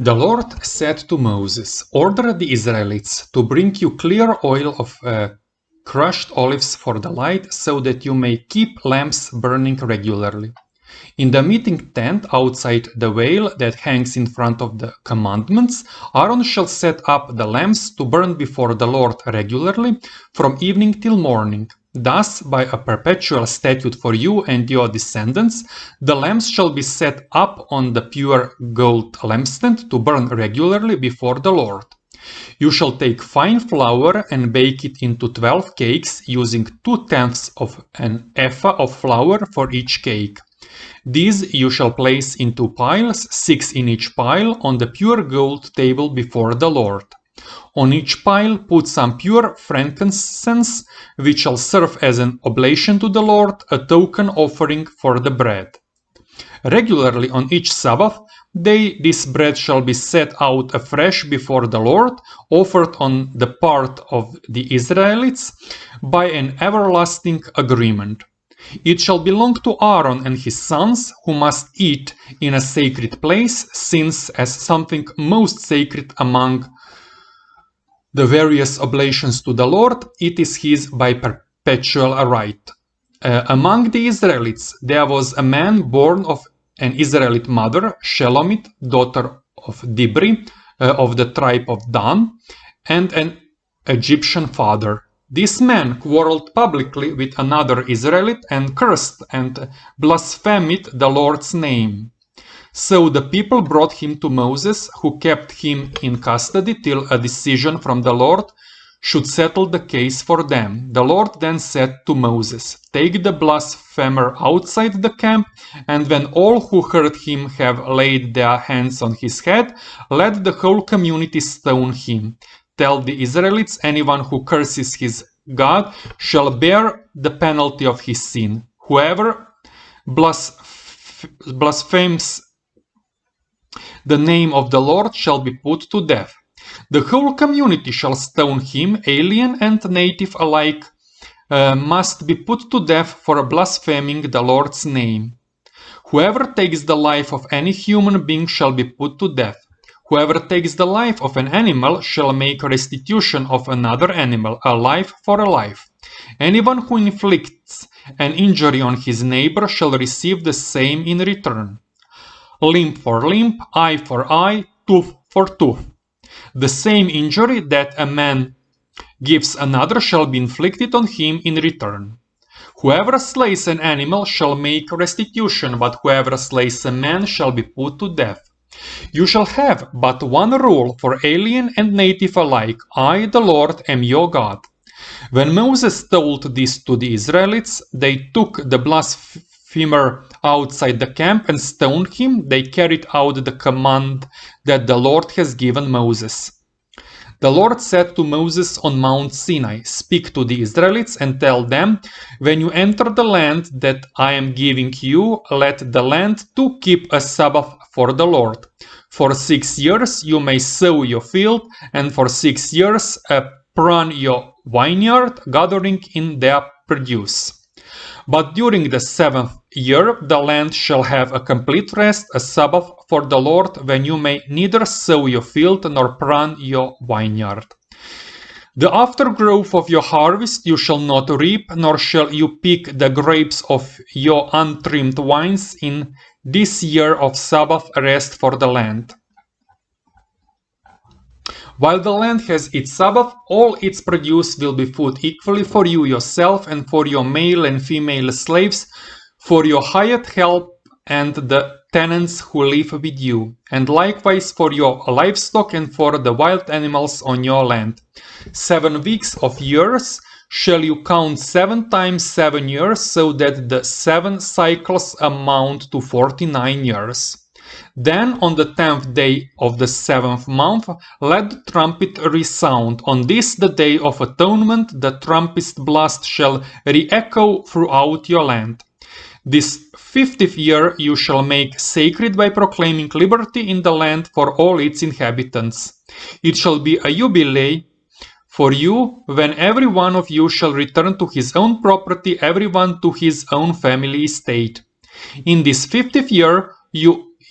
The Lord said to Moses, "Order the Israelites to bring you clear oil of crushed olives for the light, so that you may keep lamps burning regularly. In the meeting tent outside the veil that hangs in front of the commandments, Aaron shall set up the lamps to burn before the Lord regularly from evening till morning. Thus, by a perpetual statute for you and your descendants, the lamps shall be set up on the pure gold lampstand to burn regularly before the Lord. You shall take fine flour and bake it into 12 cakes, using 2/10 of an ephah of flour for each cake. These you shall place in 2 piles, 6 in each pile, on the pure gold table before the Lord. On each pile put some pure frankincense, which shall serve as an oblation to the Lord, a token offering for the bread. Regularly on each Sabbath day this bread shall be set out afresh before the Lord, offered on the part of the Israelites by an everlasting agreement. It shall belong to Aaron and his sons, who must eat in a sacred place, since as something most sacred among the various oblations to the Lord, it is his by perpetual right. Among the Israelites there was a man born of an Israelite mother, Shelomith, daughter of Dibri, of the tribe of Dan, and an Egyptian father. This man quarreled publicly with another Israelite and cursed and blasphemed the Lord's name. So the people brought him to Moses, who kept him in custody till a decision from the Lord should settle the case for them. The Lord then said to Moses, "Take the blasphemer outside the camp, and when all who heard him have laid their hands on his head, let the whole community stone him. Tell the Israelites, anyone who curses his God shall bear the penalty of his sin. Whoever blasphemes the name of the Lord shall be put to death. The whole community shall stone him, alien and native alike must be put to death for blaspheming the Lord's name. Whoever takes the life of any human being shall be put to death. Whoever takes the life of an animal shall make restitution of another animal, a life for a life. Anyone who inflicts an injury on his neighbor shall receive the same in return. Limb for limb, eye for eye, tooth for tooth. The same injury that a man gives another shall be inflicted on him in return. Whoever slays an animal shall make restitution, but whoever slays a man shall be put to death. You shall have but one rule for alien and native alike. I, the Lord, am your God." When Moses told this to the Israelites, they took the blasphemer outside the camp and stoned him. They carried out the command that the Lord has given Moses. The Lord said to Moses on Mount Sinai, "Speak to the Israelites and tell them, when you enter the land that I am giving you, let the land too keep a Sabbath for the Lord. For 6 years you may sow your field, and for 6 years prune your vineyard, gathering in their produce. But during the 7th year the land shall have a complete rest, a Sabbath for the Lord, when you may neither sow your field nor prune your vineyard. The aftergrowth of your harvest you shall not reap, nor shall you pick the grapes of your untrimmed vines in this year of Sabbath rest for the land. While the land has its Sabbath, all its produce will be food equally for you yourself and for your male and female slaves, for your hired help and the tenants who live with you, and likewise for your livestock and for the wild animals on your land. 7 weeks of years shall you count 7 times 7 years, so that the 7 cycles amount to 49 years. Then on the 10th day of the 7th month let the trumpet resound. On this, the day of atonement, the trumpet's blast shall re-echo throughout your land. This 50th year you shall make sacred by proclaiming liberty in the land for all its inhabitants. It shall be a jubilee for you, when every one of you shall return to his own property, everyone to his own family estate. In this 50th year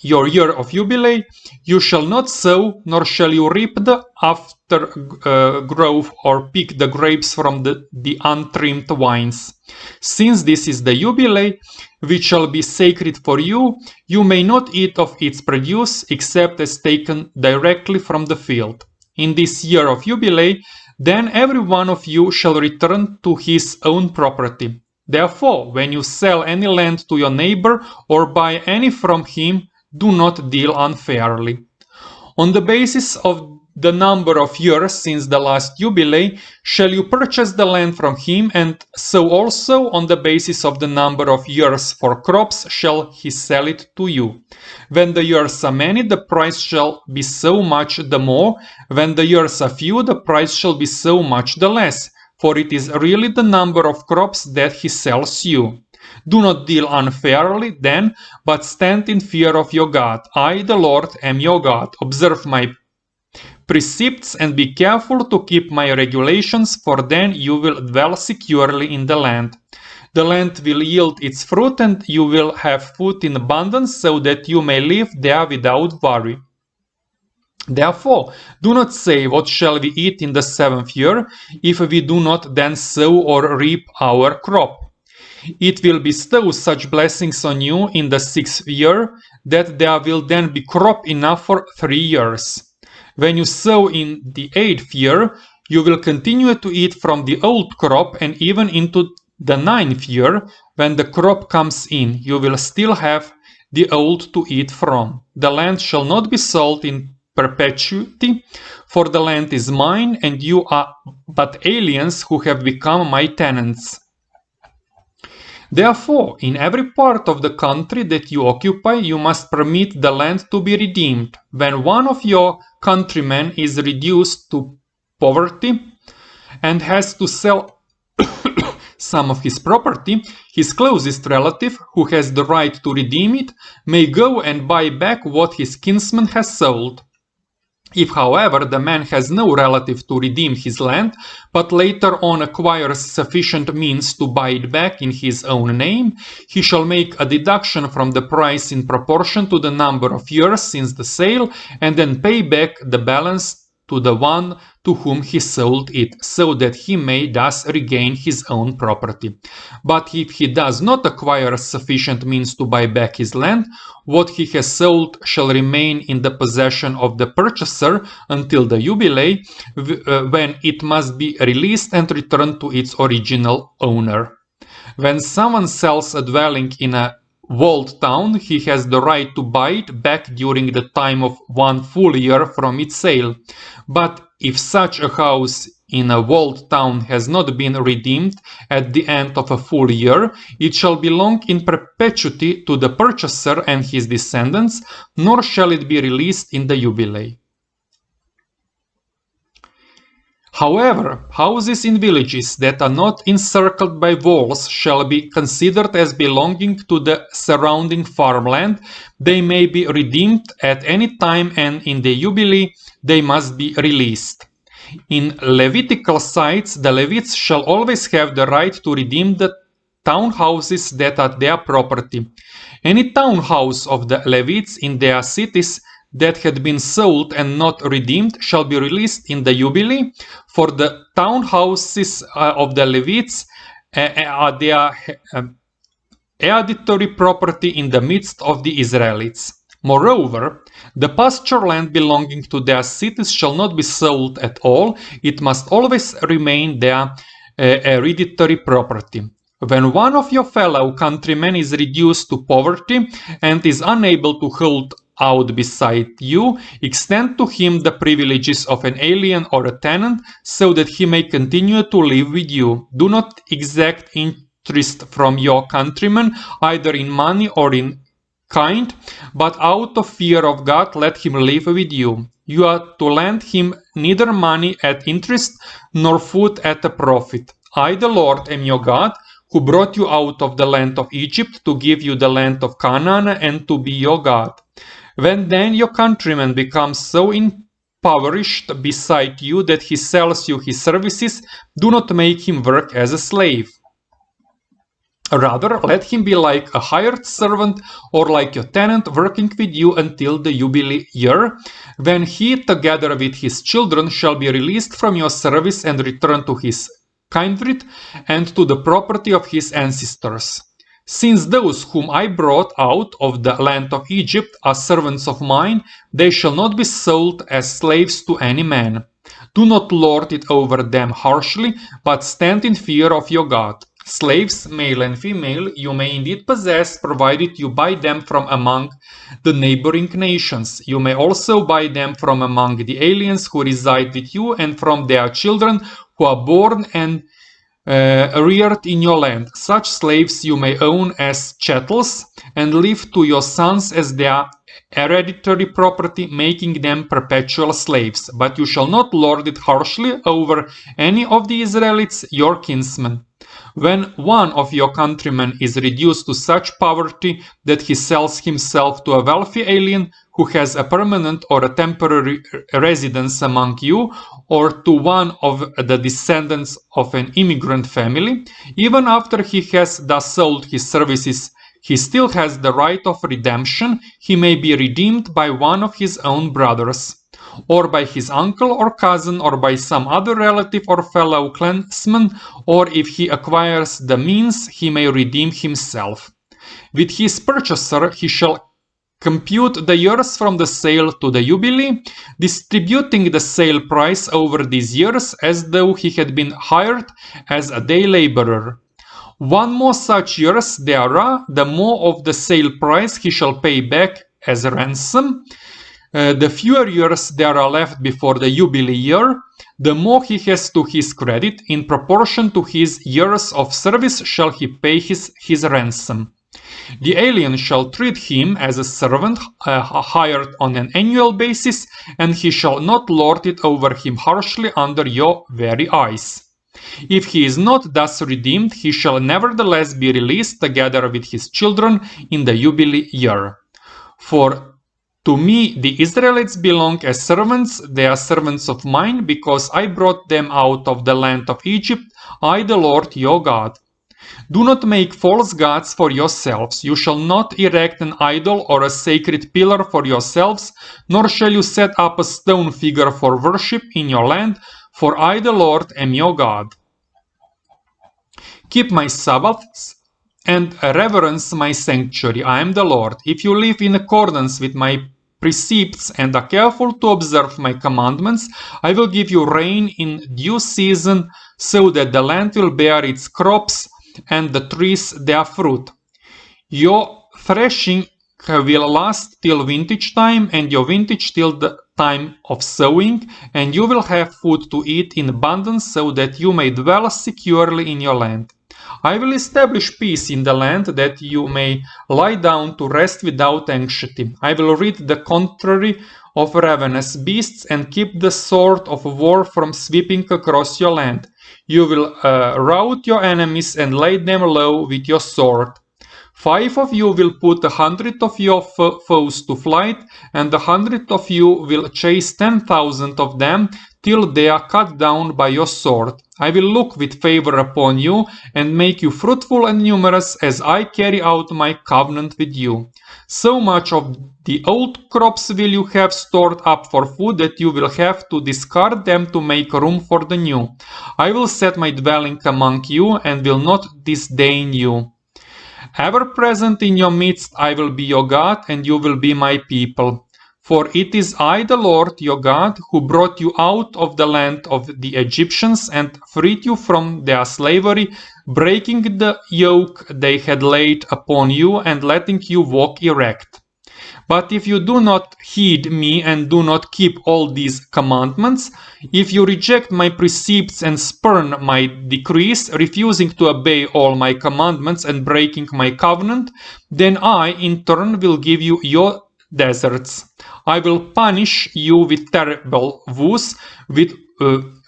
your year of jubilee, you shall not sow, nor shall you reap the aftergrowth or pick the grapes from the untrimmed vines. Since this is the jubilee, which shall be sacred for you, you may not eat of its produce, except as taken directly from the field. In this year of jubilee, then every one of you shall return to his own property. Therefore, when you sell any land to your neighbor or buy any from him, do not deal unfairly. On the basis of the number of years since the last jubilee, shall you purchase the land from him, and so also on the basis of the number of years for crops shall he sell it to you. When the years are many, the price shall be so much the more. When the years are few, the price shall be so much the less, for it is really the number of crops that he sells you. Do not deal unfairly, then, but stand in fear of your God. I, the Lord, am your God. Observe my precepts and be careful to keep my regulations, for then you will dwell securely in the land. The land will yield its fruit, and you will have food in abundance, so that you may live there without worry. Therefore, do not say, what shall we eat in the 7th year, if we do not then sow or reap our crop? It will bestow such blessings on you in the 6th year, that there will then be crop enough for 3 years. When you sow in the 8th year, you will continue to eat from the old crop, and even into the 9th year, when the crop comes in, you will still have the old to eat from. The land shall not be sold in perpetuity, for the land is mine, and you are but aliens who have become my tenants. Therefore, in every part of the country that you occupy, you must permit the land to be redeemed. When one of your countrymen is reduced to poverty and has to sell some of his property, his closest relative, who has the right to redeem it, may go and buy back what his kinsman has sold. If, however, the man has no relative to redeem his land, but later on acquires sufficient means to buy it back in his own name, he shall make a deduction from the price in proportion to the number of years since the sale, and then pay back the balance to the one to whom he sold it, so that he may thus regain his own property. But if he does not acquire sufficient means to buy back his land, what he has sold shall remain in the possession of the purchaser until the jubilee, when it must be released and returned to its original owner. When someone sells a dwelling in a walled town, he has the right to buy it back during the time of 1 full year from its sale. But if such a house in a walled town has not been redeemed at the end of a full year, it shall belong in perpetuity to the purchaser and his descendants, nor shall it be released in the jubilee. However, houses in villages that are not encircled by walls shall be considered as belonging to the surrounding farmland. They may be redeemed at any time, and in the jubilee they must be released. In Levitical sites, the Levites shall always have the right to redeem the townhouses that are their property. Any townhouse of the Levites in their cities that had been sold and not redeemed shall be released in the jubilee, for the townhouses of the Levites are their hereditary property in the midst of the Israelites. Moreover, the pasture land belonging to their cities shall not be sold at all. It must always remain their hereditary property. When one of your fellow countrymen is reduced to poverty and is unable to hold out beside you, extend to him the privileges of an alien or a tenant, so that he may continue to live with you. Do not exact interest from your countrymen, either in money or in kind, but out of fear of God let him live with you. You are to lend him neither money at interest nor food at a profit. I, the Lord, am your God, who brought you out of the land of Egypt to give you the land of Canaan and to be your God. When then your countryman becomes so impoverished beside you that he sells you his services, do not make him work as a slave. Rather, let him be like a hired servant or like your tenant working with you until the Jubilee year, when he, together with his children, shall be released from your service and return to his kindred and to the property of his ancestors. Since those whom I brought out of the land of Egypt are servants of mine, they shall not be sold as slaves to any man. Do not lord it over them harshly, but stand in fear of your God. Slaves, male and female, you may indeed possess, provided you buy them from among the neighboring nations. You may also buy them from among the aliens who reside with you and from their children who are born and reared in your land. Such slaves you may own as chattels and leave to your sons as their hereditary property, making them perpetual slaves. But you shall not lord it harshly over any of the Israelites, your kinsmen. When one of your countrymen is reduced to such poverty that he sells himself to a wealthy alien who has a permanent or a temporary residence among you, or to one of the descendants of an immigrant family, even after he has thus sold his services, he still has the right of redemption. He may be redeemed by one of his own brothers, or by his uncle or cousin, or by some other relative or fellow clansman, or if he acquires the means, he may redeem himself. With his purchaser he shall compute the years from the sale to the Jubilee, distributing the sale price over these years as though he had been hired as a day laborer. One more such years there are, the more of the sale price he shall pay back as ransom. The fewer years there are left before the Jubilee year, the more he has to his credit. In proportion to his years of service shall he pay his ransom. The alien shall treat him as a servant hired on an annual basis, and he shall not lord it over him harshly under your very eyes. If he is not thus redeemed, he shall nevertheless be released together with his children in the Jubilee year. For to me the Israelites belong as servants, they are servants of mine, because I brought them out of the land of Egypt, I the Lord your God. Do not make false gods for yourselves. You shall not erect an idol or a sacred pillar for yourselves, nor shall you set up a stone figure for worship in your land, for I the Lord am your God. Keep my Sabbaths and reverence my sanctuary. I am the Lord. If you live in accordance with my precepts and are careful to observe my commandments, I will give you rain in due season, so that the land will bear its crops and the trees their fruit. Your threshing will last till vintage time, and your vintage till the time of sowing, and you will have food to eat in abundance, so that you may dwell securely in your land. I will establish peace in the land, that you may lie down to rest without anxiety. I will rid the contrary of ravenous beasts and keep the sword of war from sweeping across your land. You will rout your enemies and lay them low with your sword. 5 of you will put 100 of your foes to flight, and 100 of you will chase 10,000 of them till they are cut down by your sword. I will look with favor upon you and make you fruitful and numerous as I carry out my covenant with you. So much of the old crops will you have stored up for food that you will have to discard them to make room for the new. I will set my dwelling among you and will not disdain you. Ever present in your midst, I will be your God, and you will be my people. For it is I, the Lord your God, who brought you out of the land of the Egyptians and freed you from their slavery, breaking the yoke they had laid upon you and letting you walk erect. But if you do not heed me and do not keep all these commandments, if you reject my precepts and spurn my decrees, refusing to obey all my commandments and breaking my covenant, then I, in turn, will give you your deserts. I will punish you with terrible woes, with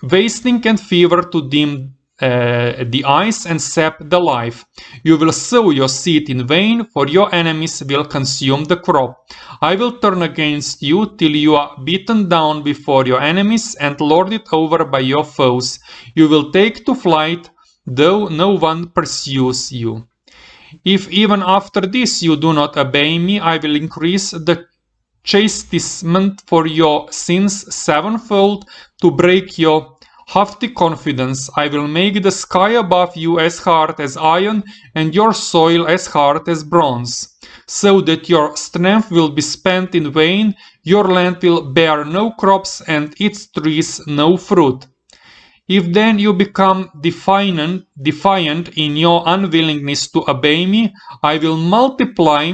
wasting and fever to dim the eyes and sap the life. You will sow your seed in vain, for your enemies will consume the crop. I will turn against you till you are beaten down before your enemies and lorded over by your foes. You will take to flight, though no one pursues you. If even after this you do not obey me, I will increase the chastisement for your sins sevenfold to break your haughty confidence. I will make the sky above you as hard as iron and your soil as hard as bronze, so that your strength will be spent in vain, your land will bear no crops and its trees no fruit. If then you become defiant in your unwillingness to obey me, I will multiply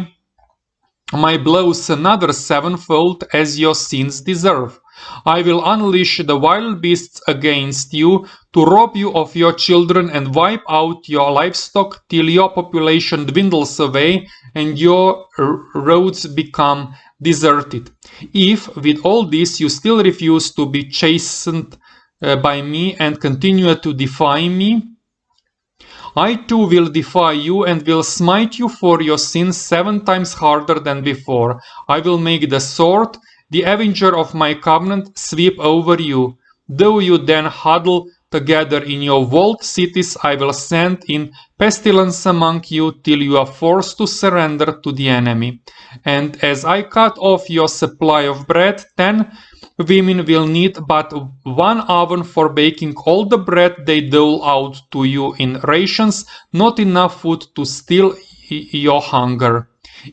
my blows another sevenfold as your sins deserve. I will unleash the wild beasts against you to rob you of your children and wipe out your livestock till your population dwindles away and your roads become deserted. If, with all this, you still refuse to be chastened by me and continue to defy me, I too will defy you and will smite you for your sins 7 times harder than before. I will make the sword, the avenger of my covenant, sweep over you. Though you then huddle together in your walled cities, I will send in pestilence among you till you are forced to surrender to the enemy. And as I cut off your supply of bread, 10 women will need but 1 oven for baking all the bread they dole out to you in rations, not enough food to still your hunger.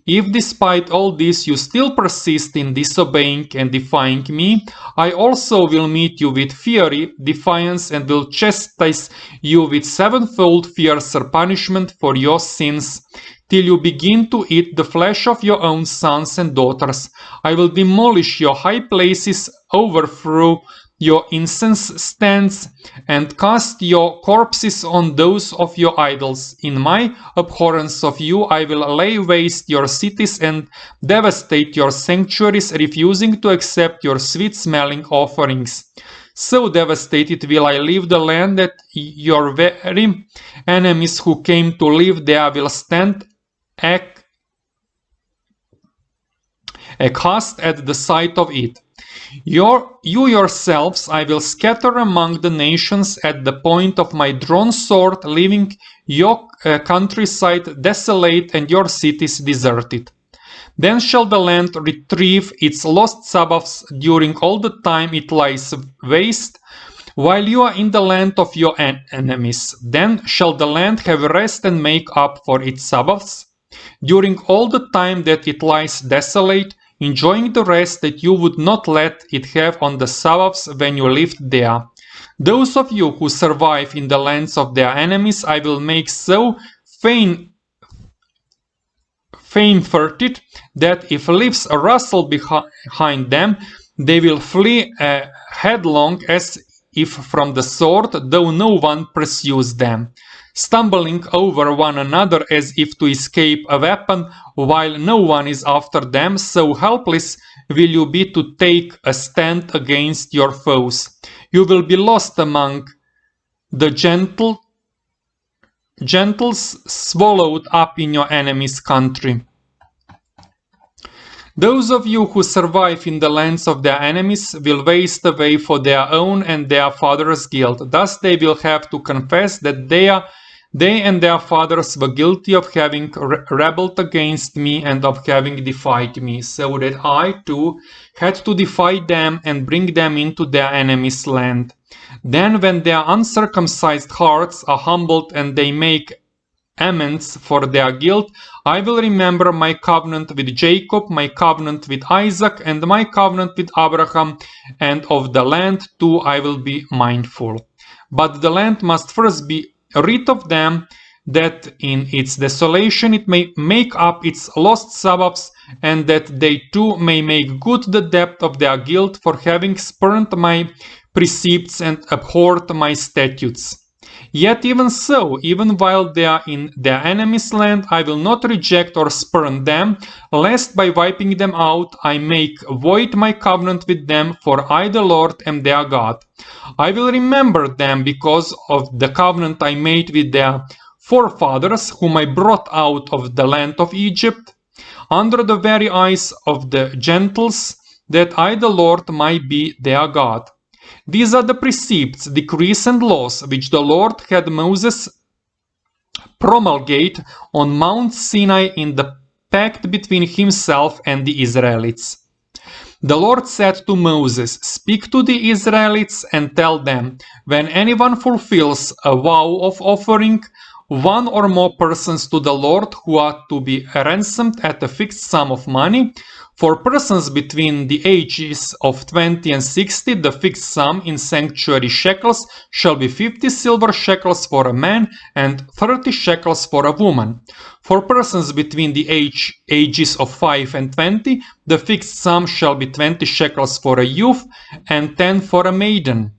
If despite all this you still persist in disobeying and defying me, I also will meet you with fury, defiance, and will chastise you with sevenfold fiercer punishment for your sins, till you begin to eat the flesh of your own sons and daughters. I will demolish your high places, overthrow your incense stands, and cast your corpses on those of your idols. In my abhorrence of you, I will lay waste your cities and devastate your sanctuaries, refusing to accept your sweet-smelling offerings. So devastated will I leave the land that your very enemies who came to live there will stand aghast at the sight of it. You yourselves I will scatter among the nations at the point of my drawn sword, leaving your countryside desolate and your cities deserted. Then shall the land retrieve its lost Sabbaths during all the time it lies waste, while you are in the land of your enemies. Then shall the land have rest and make up for its Sabbaths, during all the time that it lies desolate, enjoying the rest that you would not let it have on the Sabbaths when you lived there. Those of you who survive in the lands of their enemies I will make so faint-footed that if leaves rustle behind them, they will flee headlong as if from the sword, though no one pursues them, stumbling over one another as if to escape a weapon, while no one is after them, so helpless will you be to take a stand against your foes. You will be lost among the gentles, swallowed up in your enemy's country. Those of you who survive in the lands of their enemies will waste away for their own and their fathers' guilt. Thus they will have to confess that they and their fathers were guilty of having rebelled against me and of having defied me, so that I too had to defy them and bring them into their enemies' land. Then when their uncircumcised hearts are humbled and they make amends for their guilt, I will remember my covenant with Jacob, my covenant with Isaac, and my covenant with Abraham, and of the land too I will be mindful. But the land must first be rid of them, that in its desolation it may make up its lost Sabbaths, and that they too may make good the debt of their guilt for having spurned my precepts and abhorred my statutes. Yet even so, even while they are in their enemy's land, I will not reject or spurn them, lest by wiping them out I make void my covenant with them, for I the Lord am their God. I will remember them because of the covenant I made with their forefathers, whom I brought out of the land of Egypt, under the very eyes of the Gentiles, that I the Lord might be their God. These are the precepts, decrees, and laws which the Lord had Moses promulgate on Mount Sinai in the pact between himself and the Israelites. The Lord said to Moses, "Speak to the Israelites and tell them, when anyone fulfills a vow of offering one or more persons to the Lord who are to be ransomed at a fixed sum of money, for persons between the ages of 20 and 60, the fixed sum in sanctuary shekels shall be 50 silver shekels for a man and 30 shekels for a woman. For persons between the ages of 5 and 20, the fixed sum shall be 20 shekels for a youth and 10 for a maiden.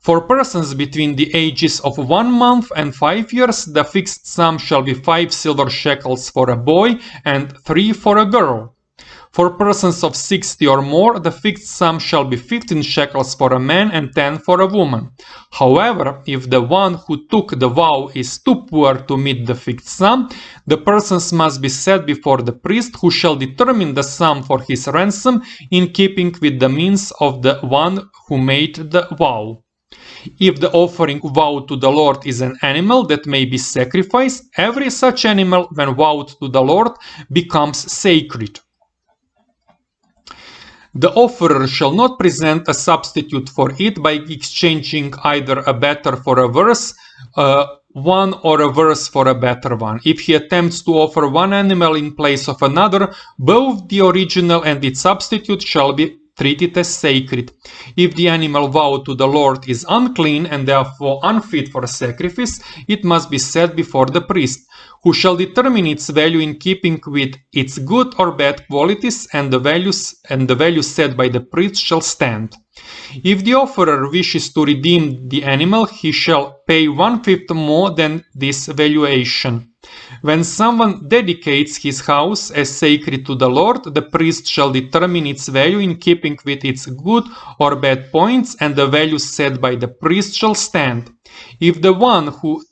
For persons between the ages of 1 month and 5 years, the fixed sum shall be 5 silver shekels for a boy and 3 for a girl. For persons of 60 or more, the fixed sum shall be 15 shekels for a man and 10 for a woman. However, if the one who took the vow is too poor to meet the fixed sum, the persons must be set before the priest, who shall determine the sum for his ransom in keeping with the means of the one who made the vow. If the offering vowed to the Lord is an animal that may be sacrificed, every such animal, when vowed to the Lord, becomes sacred. The offerer shall not present a substitute for it by exchanging either a better for a worse one or a worse for a better one. If he attempts to offer one animal in place of another, both the original and its substitute shall be treated as sacred. If the animal vowed to the Lord is unclean and therefore unfit for sacrifice, it must be set before the priest, who shall determine its value in keeping with its good or bad qualities, and the value set by the priest shall stand. If the offerer wishes to redeem the animal, he shall pay 1/5 more than this valuation. When someone dedicates his house as sacred to the Lord, the priest shall determine its value in keeping with its good or bad points, and the value set by the priest shall stand. If the one who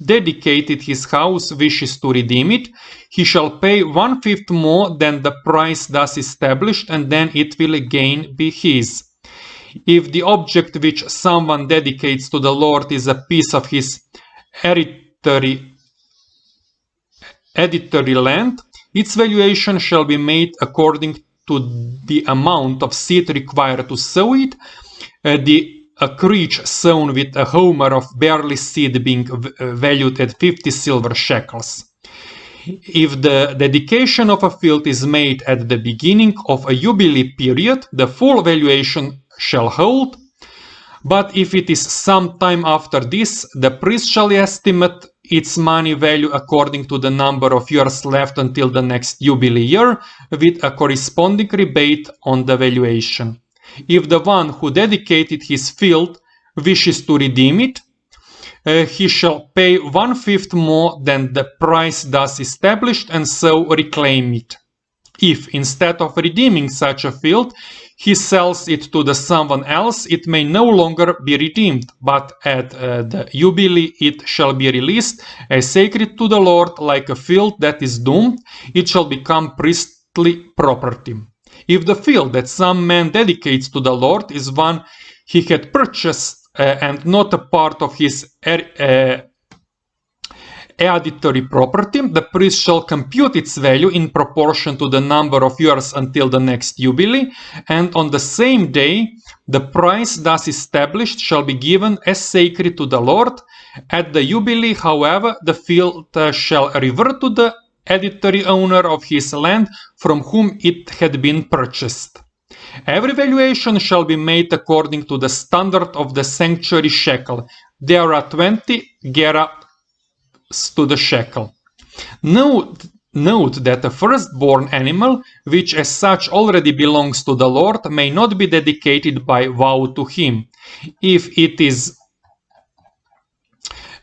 dedicated his house wishes to redeem it, he shall pay 1/5 more than the price thus established, and then it will again be his. If the object which someone dedicates to the Lord is a piece of his hereditary land, its valuation shall be made according to the amount of seed required to sow it, the acreage sown with a homer of barley seed being valued at 50 silver shekels. If the dedication of a field is made at the beginning of a jubilee period, the full valuation shall hold, but if it is some time after this, the priest shall estimate its money value according to the number of years left until the next jubilee year, with a corresponding rebate on the valuation. If the one who dedicated his field wishes to redeem it, he shall pay 1/5 more than the price thus established, and so reclaim it. If, instead of redeeming such a field, he sells it to someone else, it may no longer be redeemed, but at the jubilee it shall be released as sacred to the Lord, like a field that is doomed. It shall become priestly property. If the field that some man dedicates to the Lord is one he had purchased and not a part of his hereditary property, the priest shall compute its value in proportion to the number of years until the next jubilee, and on the same day the price thus established shall be given as sacred to the Lord. At the jubilee, however, the field shall revert to the hereditary owner of his land from whom it had been purchased. Every valuation shall be made according to the standard of the sanctuary shekel. There are 20 gerahs to the shekel. Note that a firstborn animal, which as such already belongs to the Lord, may not be dedicated by vow to him. If it is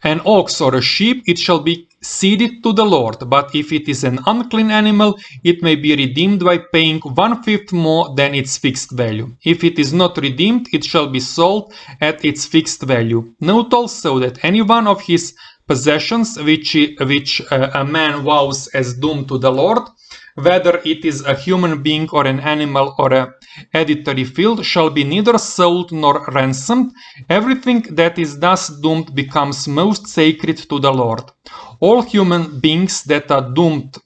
an ox or a sheep, it shall be ceded to the Lord, but if it is an unclean animal, it may be redeemed by paying 1/5 more than its fixed value. If it is not redeemed, it shall be sold at its fixed value. Note also that any one of his possessions which a man vows as doomed to the Lord whether it is a human being or an animal or a hereditary field, shall be neither sold nor ransomed. Everything that is thus doomed becomes most sacred to the Lord. All human beings that are doomed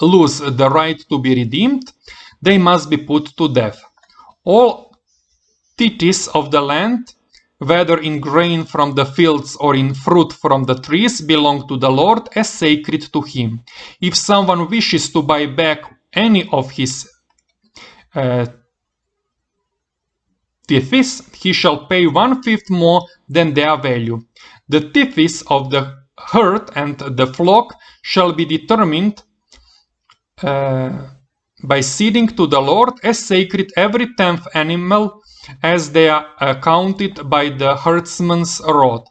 lose the right to be redeemed. They must be put to death. All tithes of the land, whether in grain from the fields or in fruit from the trees, belong to the Lord as sacred to him. If someone wishes to buy back any of his tithes, he shall pay 1/5 more than their value. The tithes of the herd and the flock shall be determined by ceding to the Lord as sacred every 10th animal, as they are counted by the herdsman's rod.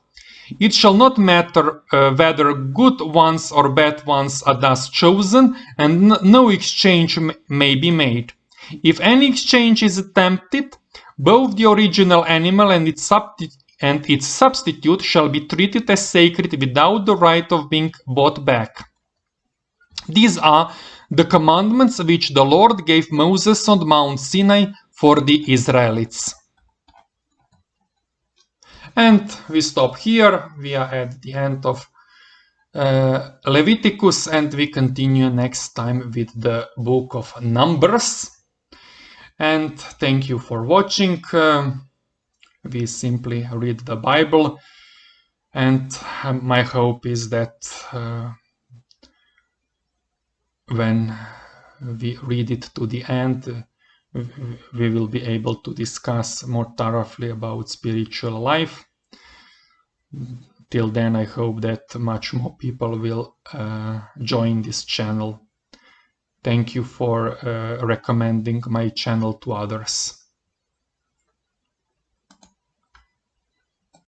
It shall not matter whether good ones or bad ones are thus chosen, and no exchange may be made. If any exchange is attempted, both the original animal and its substitute shall be treated as sacred without the right of being bought back. These are the commandments which the Lord gave Moses on Mount Sinai for the Israelites. And we stop here. We are at the end of Leviticus, and we continue next time with the book of Numbers. And thank you for watching. We simply read the Bible, and my hope is that when we read it to the end, we will be able to discuss more thoroughly about spiritual life. Till then, I hope that much more people will join this channel. Thank you for recommending my channel to others.